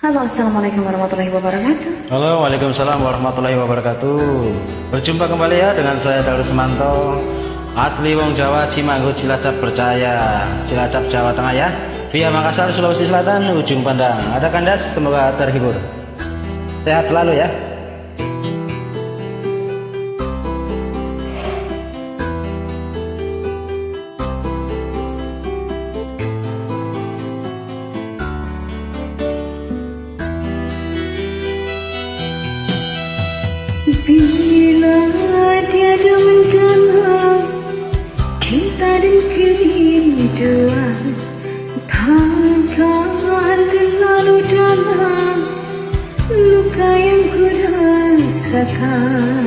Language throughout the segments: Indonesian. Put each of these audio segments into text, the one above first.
Halo, assalamualaikum warahmatullahi wabarakatuh. Halo, waalaikumsalam warahmatullahi wabarakatuh. Berjumpa kembali ya dengan saya Darusmanto, asli Wong Jawa, Cimanggu, Cilacap percaya, Cilacap Jawa Tengah ya, via Makassar Sulawesi Selatan, ujung pandang. Ada kandas, semoga terhibur. Sehat selalu ya. Bila tiada mendalam cinta dan kerinduan, takkan terlalu dalam luka yang ku rasakan.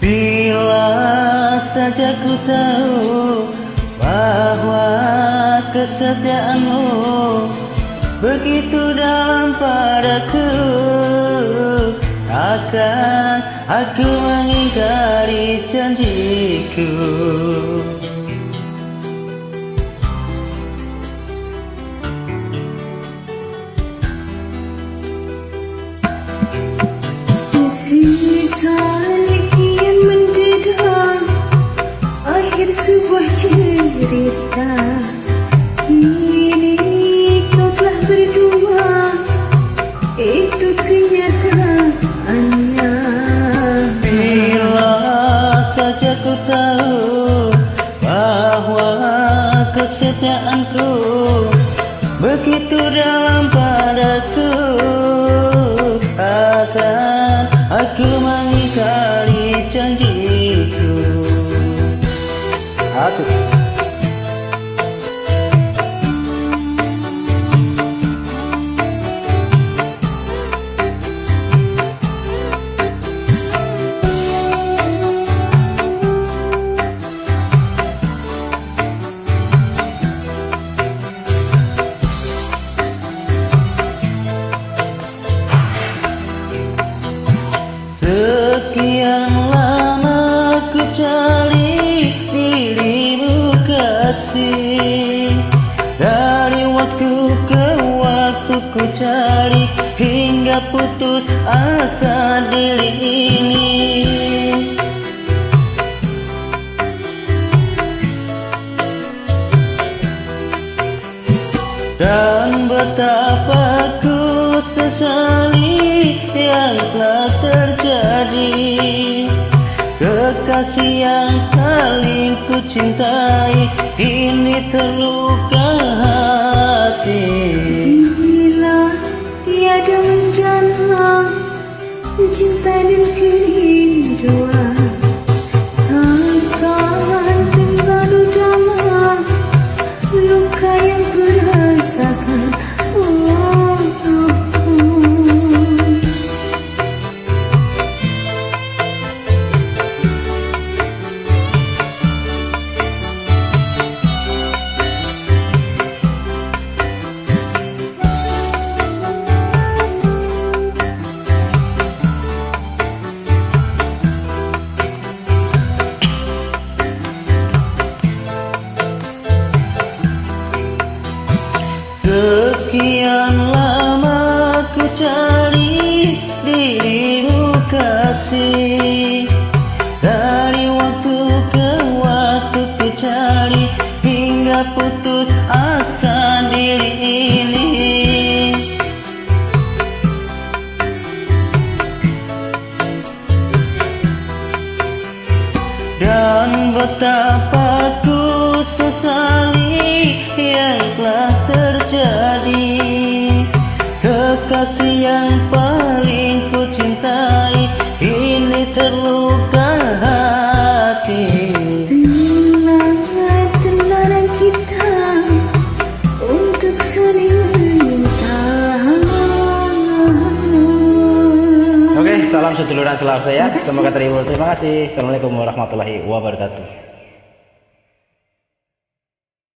Bila saja ku tahu bahwa kesetiaanmu begitu dalam padaku, akan aku mengingkari janjiku. Sisa kian mendedah akhir sebuah cerita. Ini kau telah berdua, itu kenyataannya. Bila saja ku tahu bahwa kesetiaanku begitu dalam padaku, akan aku mengingkari janjiku. Asik. Sekian lama ku cari dirimu kasih, dari waktu ke waktu ku cari hingga putus asa diri ini. Dan betapa ku sesali yang telah terjadi. Kekasih yang paling ku cintai kini terluka hati. Bila tiada mendalam cinta dan kerinduan, takkan terlalu dalam luka yang ku rasakan. Sekian lama ku cari dirimu kasih, dari waktu ke waktu ku cari hingga putus asa diri ini. Dan betapa ku sesali yang telah terjadi. Kekasih yang paling ku cintai ini terluka hati. Tenang kita untuk saling minta. Oke, salam seduluran Selawesi ya. Semoga terhibur. Terima kasih. Assalamualaikum warahmatullahi wabarakatuh.